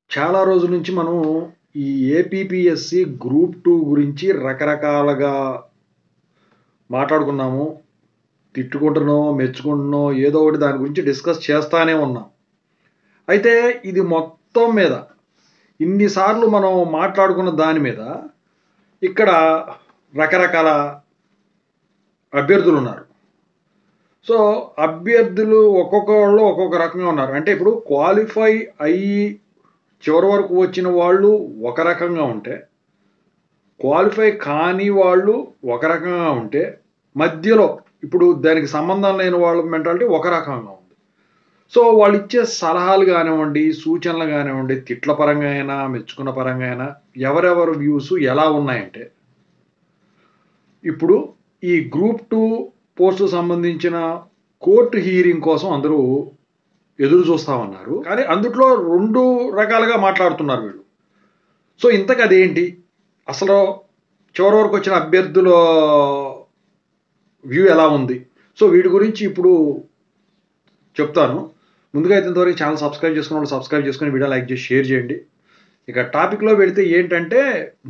చాలా రోజుల నుంచి మనం ఈ ఏపీపీఎస్‌సి గ్రూప్ 2 గురించి రకరకాలుగా మాట్లాడుకున్నాము. తిట్టుకుంటున్నాం, మెచ్చుకుంటున్నాం, ఏదో ఒకటి దాని గురించి డిస్కస్ చేస్తానే ఉన్నాం. అయితే ఇది మొత్తం మీద ఇన్ని సార్లు మనం మాట్లాడుకున్న దాని మీద ఇక్కడ రకరకాల అభ్యర్థులున్నారు. సో, అభ్యర్థులు ఒక్కొక్కళ్ళు ఒక్కొక్క రకంగా ఉన్నారు. అంటే ఇప్పుడు క్వాలిఫై అయ్యి చివరి వరకు వచ్చిన వాళ్ళు ఒక రకంగా ఉంటే, క్వాలిఫై కాని వాళ్ళు ఒక రకంగా ఉంటే, మధ్యలో ఇప్పుడు దానికి సంబంధం లేని వాళ్ళ మెంటాలిటీ ఒక రకంగా ఉంది. సో, వాళ్ళిచ్చే సలహాలు గానివ్వండి, సూచనలు గానివ్వండి, తిట్ల పరంగా అయినా, మెచ్చుకున్న పరంగా అయినా ఎవరెవరి వ్యూస్ ఎలా ఉన్నాయంటే, ఇప్పుడు ఈ గ్రూప్ 2 పోస్టుకు సంబంధించిన కోర్ట్ హియరింగ్ కోసం అందరూ ఎదురు చూస్తా ఉన్నారు. కానీ అందుట్లో 2 రకాలుగా మాట్లాడుతున్నారు వీళ్ళు. సో, ఇంతకి అదేంటి? అసలు చివరి వరకు వచ్చిన అభ్యర్థుల వ్యూ ఎలా ఉంది? సో, వీటి గురించి ఇప్పుడు చెప్తాను. ముందుగా అయితే ఇంతవరకు ఛానల్ సబ్స్క్రైబ్ చేసుకున్నోళ్ళు సబ్స్క్రైబ్ చేసుకొని వీడియో లైక్ చేసి షేర్ చేయండి. ఇక టాపిక్‌లో వెళితే ఏంటంటే,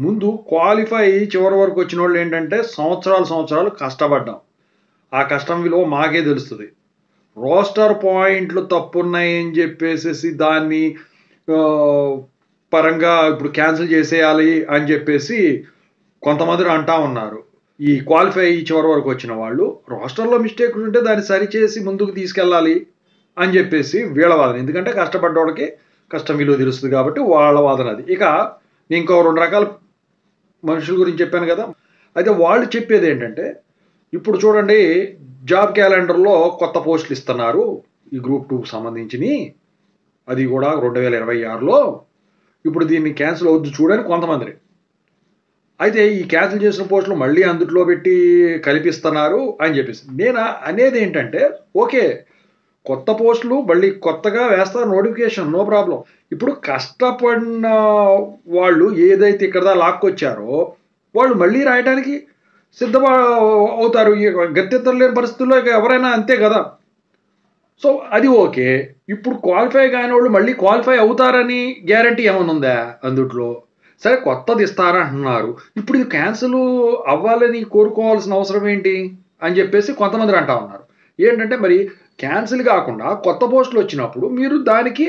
ముందు క్వాలిఫై అయ్యి చివరి వరకు వచ్చినోళ్ళు ఏంటంటే సంవత్సరాలు కష్టపడ్డాం. ఆ కష్టం విలువ మాకే తెలుస్తది. రోస్టర్ పాయింట్లు తప్పున్నాయని చెప్పేసేసి దాన్ని పరంగా ఇప్పుడు క్యాన్సిల్ చేసేయాలి అని చెప్పేసి కొంతమంది అంటా ఉన్నారు. ఈ క్వాలిఫై అయ్యి చివరి వరకు వచ్చిన వాళ్ళు రోస్టర్‌లో మిస్టేక్ ఉంటే దాన్ని సరిచేసి ముందుకు తీసుకెళ్ళాలి అని చెప్పేసి వీళ్ళ వాదన. ఎందుకంటే కష్టపడ్డోళ్ళకి కష్టం విలువ తెలుస్తుంది కాబట్టి వాళ్ళ వాదన అది. ఇక ఇంకో 2 రకాల మనుషుల గురించి చెప్పాను కదా! అయితే వాళ్ళు చెప్పేదేంటంటే, ఇప్పుడు చూడండి జాబ్ క్యాలెండర్‌లో కొత్త పోస్టులు ఇస్తున్నారు. ఈ గ్రూప్ 2కి సంబంధించినియి. అది కూడా 2026లో. ఇప్పుడు దీన్ని క్యాన్సిల్ అవుద్ది చూడని కొంతమందిని. అయితే ఈ క్యాన్సిల్ చేసిన పోస్టులు మళ్ళీ అందుట్లో పెట్టి కలిపిస్తున్నారు అని చెప్పేసి. నేను అనేదేంటంటే, ఓకే. కొత్త పోస్టులు మళ్ళీ కొత్తగా వేస్తారు నోటిఫికేషన్ నో ప్రాబ్లమ్. ఇప్పుడు కష్టపడిన వాళ్ళు ఏదైతే ఇక్కడ దాకా లాక్కొచ్చారో, వాళ్ళు మళ్ళీ రాయటానికి అవుతారు. గత్యంతరం లేని పరిస్థితుల్లో ఇక ఎవరైనా అంతే కదా! సో, అది ఓకే. ఇప్పుడు క్వాలిఫై కానోళ్ళు మళ్ళీ క్వాలిఫై అవుతారని గ్యారంటీ ఏమన్నా ఉందా అందుట్లో? సరే కొత్తది ఇస్తారంటున్నారు. ఇప్పుడు ఇది క్యాన్సిల్ అవ్వాలని కోరుకోవాల్సిన అవసరం ఏంటి? అని చెప్పేసి కొంతమంది అంటా ఉన్నారు. ఏంటంటే మరి క్యాన్సిల్ కాకుండా కొత్త పోస్టులు వచ్చినప్పుడు మీరు దానికి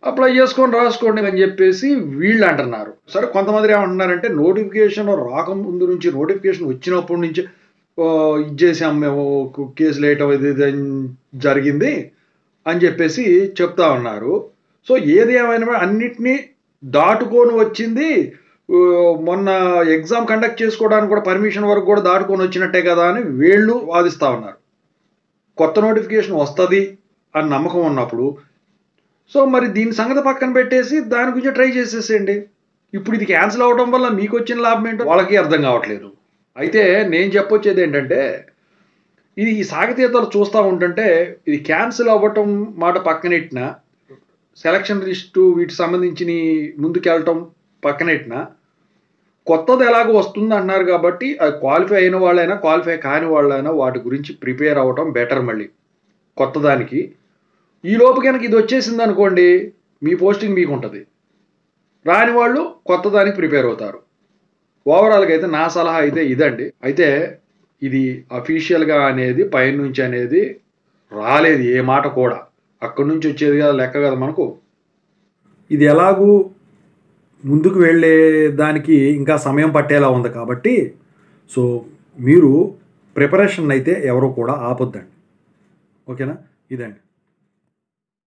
అప్లై చేసుకొని రాసుకోండి అని చెప్పేసి వీళ్ళు అంటున్నారు. సరే కొంతమంది ఏమంటున్నారంటే నోటిఫికేషన్ రాకముందు నుంచి నోటిఫికేషన్ వచ్చినప్పటి నుంచి ఇది చేసాం మేము కేసులు వేయటం ఇది జరిగింది అని చెప్పేసి చెప్తా ఉన్నారు. సో, ఏది ఏమైనా అన్నిటినీ దాటుకొని వచ్చింది. మొన్న ఎగ్జామ్ కండక్ట్ చేసుకోవడానికి కూడా పర్మిషన్ వరకు కూడా దాటుకొని వచ్చినట్టే కదా అని వీళ్ళు వాదిస్తా ఉన్నారు. కొత్త నోటిఫికేషన్ వస్తది అని నమ్మకం ఉన్నప్పుడు, సో, మరి దీని సంగతి పక్కన పెట్టేసి దాని గురించి ట్రై చేసేసేయండి. ఇప్పుడు ఇది క్యాన్సిల్ అవ్వడం వల్ల మీకొచ్చిన లాభం ఏంటో వాళ్ళకి అర్థం కావట్లేదు. అయితే నేను చెప్పొచ్చేదేంటంటే, ఇది ఈ సాగతీతాలు చూస్తా ఉంటుంటే, ఇది క్యాన్సిల్ అవ్వటం మాట పక్కనెట్టినా, సెలక్షన్ లిస్టు వీటికి సంబంధించినయి ముందుకెళ్ళటం పక్కనెట్టినా, కొత్తది ఎలాగో వస్తుందంటున్నారు కాబట్టి, అది క్వాలిఫై అయిన వాళ్ళైనా, క్వాలిఫై కాని వాళ్ళైనా వాటి గురించి ప్రిపేర్ అవ్వటం బెటర్ మళ్ళీ. కొత్తదానికి. ఈలోపు గనక ఇది వచ్చేసిందనుకోండి, మీ పోస్టింగ్ మీకుంటది. రాని వాళ్ళు కొత్తదానికి ప్రిపేర్ అవుతారు. ఓవరాల్‌గా అయితే నా సలహా అయితే ఇదండి. అయితే ఇది అఫీషియల్‌గా అనేది పైనుంచి అనేది రాలేదు ఏ మాట కూడా. అక్కడి నుంచి వచ్చేది కదా లెక్క కదా మనకు. ఇది ఎలాగూ ముందుకు వెళ్ళే దానికి ఇంకా సమయం పట్టేలా ఉంది కాబట్టి, సో, మీరు ప్రిపరేషన్ అయితే ఎవరు కూడా ఆపొద్దండి. ఓకేనా? ఇదండి.